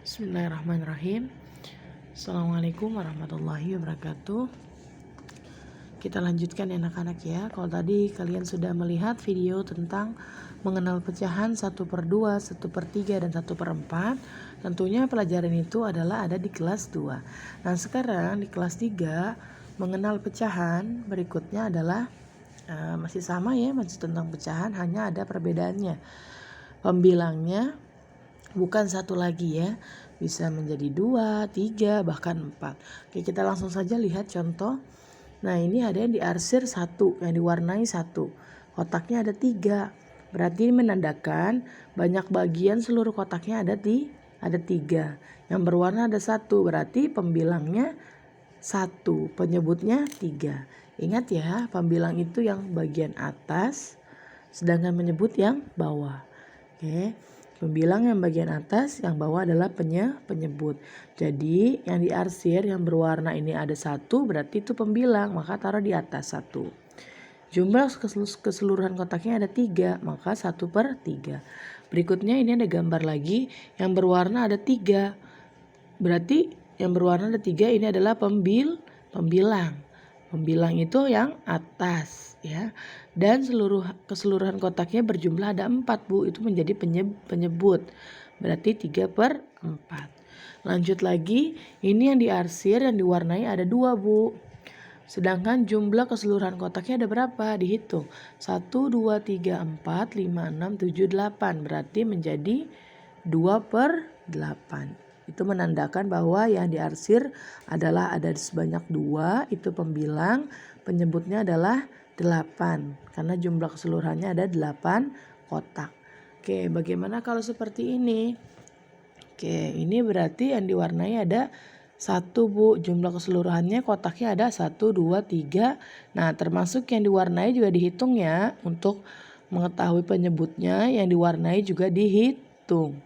Bismillahirrahmanirrahim. Assalamualaikum warahmatullahi wabarakatuh. Kita lanjutkan ya anak-anak ya. Kalau tadi kalian sudah melihat video tentang mengenal pecahan 1/2, 1/3, dan 1/4, tentunya pelajaran itu adalah ada di kelas 2. Nah sekarang di kelas 3 mengenal pecahan berikutnya adalah masih sama ya, masih tentang pecahan, hanya ada perbedaannya. Pembilangnya bukan satu lagi ya, bisa menjadi 2, 3, bahkan 4. Oke, kita langsung saja lihat contoh. Nah ini ada yang diarsir 1, yang diwarnai 1. Kotaknya ada 3. Berarti ini menandakan banyak bagian seluruh kotaknya ada 3. Yang berwarna ada 1, berarti pembilangnya 1, penyebutnya 3. Ingat ya, pembilang itu yang bagian atas, sedangkan menyebut yang bawah. Oke. Pembilang yang bagian atas, yang bawah adalah penyebut. Jadi yang diarsir yang berwarna ini ada 1, berarti itu pembilang, maka taruh di atas 1. Jumlah keseluruhan kotaknya ada 3, maka 1/3. Berikutnya ini ada gambar lagi, yang berwarna ada 3. Berarti yang berwarna ada 3 ini adalah pembilang. Pembilang itu yang atas ya. Dan keseluruhan kotaknya berjumlah ada 4 Bu, itu menjadi penyebut. Berarti 3/4. Lanjut lagi, ini yang diarsir yang diwarnai ada 2 Bu. Sedangkan jumlah keseluruhan kotaknya ada berapa? Dihitung. 1, 2, 3, 4, 5, 6, 7, 8. Berarti menjadi 2/8. Itu menandakan bahwa yang diarsir adalah ada sebanyak 2, itu pembilang, penyebutnya adalah 8. Karena jumlah keseluruhannya ada 8 kotak. Oke, bagaimana kalau seperti ini? Oke, ini berarti yang diwarnai ada 1 Bu, jumlah keseluruhannya kotaknya ada 1, 2, 3. Nah termasuk yang diwarnai juga dihitung ya. Untuk mengetahui penyebutnya yang diwarnai juga dihitung.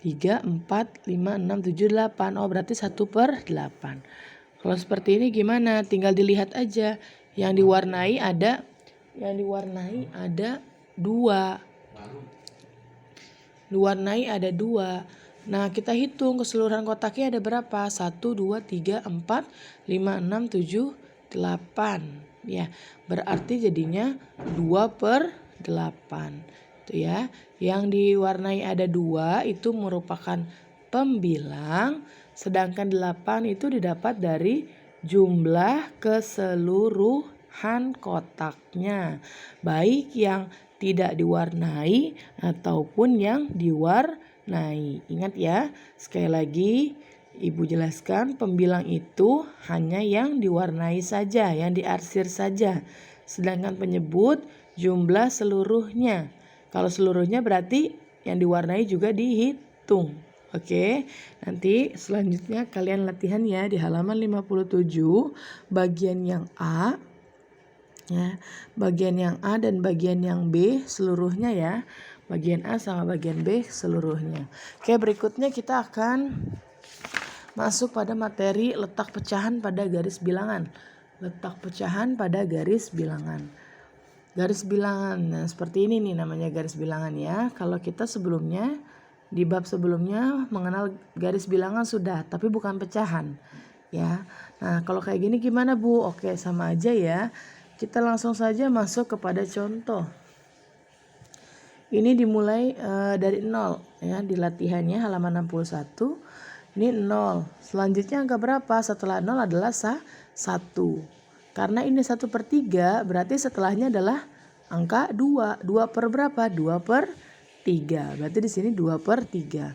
3, 4, 5, 6, 7, 8. Oh berarti 1/8. Kalau seperti ini gimana? Tinggal dilihat aja. Yang diwarnai ada 2. Diwarnai ada 2. Nah kita hitung keseluruhan kotaknya ada berapa? 1, 2, 3, 4, 5, 6, 7, 8. Ya, berarti jadinya 2/8. Itu ya. Yang diwarnai ada 2 itu merupakan pembilang. Sedangkan 8 itu didapat dari jumlah keseluruhan kotaknya. Baik yang tidak diwarnai ataupun yang diwarnai. Ingat ya, sekali lagi Ibu jelaskan, pembilang itu hanya yang diwarnai saja, yang diarsir saja. Sedangkan penyebut jumlah seluruhnya. Kalau seluruhnya berarti yang diwarnai juga dihitung. Oke, nanti selanjutnya kalian latihan ya di halaman 57 bagian yang A. Ya, bagian yang A dan bagian yang B seluruhnya ya. Bagian A sama bagian B seluruhnya. Oke, berikutnya kita akan masuk pada materi letak pecahan pada garis bilangan. Letak pecahan pada garis bilangan. Garis bilangan, nah seperti ini nih namanya garis bilangan ya. Kalau kita sebelumnya di bab sebelumnya mengenal garis bilangan sudah, tapi bukan pecahan ya. Nah kalau kayak gini gimana Bu? Oke sama aja ya. Kita langsung saja masuk kepada contoh. Ini dimulai dari 0 ya, di latihannya halaman 61. Ini 0. Selanjutnya angka berapa? Setelah 0 adalah 1. Karena ini 1/3 berarti setelahnya adalah angka 2. 2 per berapa? 2/3. Berarti di sini 2/3.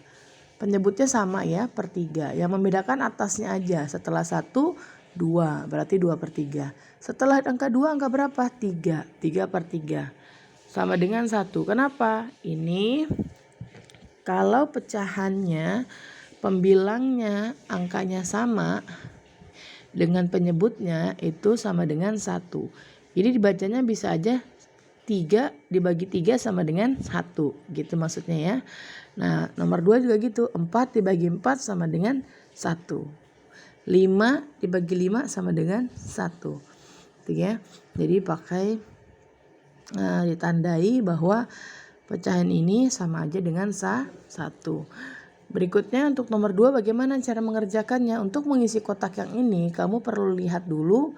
Penyebutnya sama ya, per 3. Yang membedakan atasnya aja. Setelah 1, 2. Berarti 2/3. Setelah angka 2 angka berapa? 3. 3/3. Sama dengan 1. Kenapa? Ini kalau pecahannya, pembilangnya, angkanya sama dengan penyebutnya itu sama dengan 1. Jadi dibacanya bisa aja 3 dibagi 3 sama dengan 1. Gitu maksudnya ya. Nah nomor 2 juga gitu. 4 dibagi 4 sama dengan 1. 5 dibagi 5 sama dengan 1. Gitu ya. Jadi pakai ditandai bahwa pecahan ini sama aja dengan 1. Berikutnya untuk nomor 2 bagaimana cara mengerjakannya. Untuk mengisi kotak yang ini kamu perlu lihat dulu.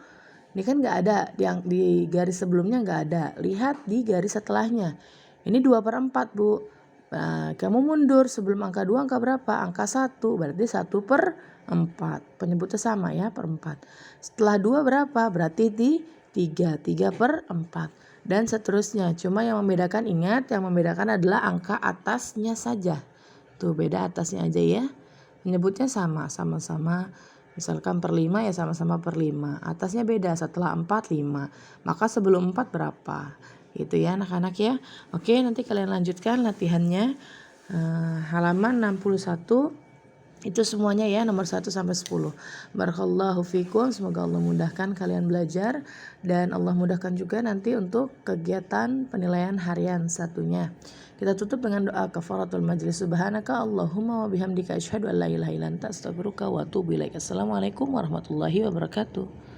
Ini kan nggak ada, di garis sebelumnya nggak ada. Lihat di garis setelahnya. Ini 2/4 Bu. Nah, kamu mundur sebelum angka 2 angka berapa? Angka 1, berarti 1/4. Penyebutnya sama ya, per 4. Setelah 2 berapa? Berarti di 3/4. Dan seterusnya. Cuma yang membedakan, ingat, yang membedakan adalah angka atasnya saja. Tuh beda atasnya aja ya. Menyebutnya sama-sama. Misalkan per 5 ya sama-sama per 5. Atasnya beda, setelah 4 5. Maka sebelum 4 berapa? Gitu ya anak-anak ya. Oke, nanti kalian lanjutkan latihannya. Halaman 61. Itu semuanya ya, nomor 1 sampai 10. Barakallahu fikum, semoga Allah mudahkan kalian belajar dan Allah mudahkan juga nanti untuk kegiatan penilaian harian satunya. Kita tutup dengan doa kafaratul majlis. Subhanaka Allahumma wa bihamdika asyhadu an la ilaha illa anta astaghfiruka wa atubu ilaik. Assalamualaikum warahmatullahi wabarakatuh.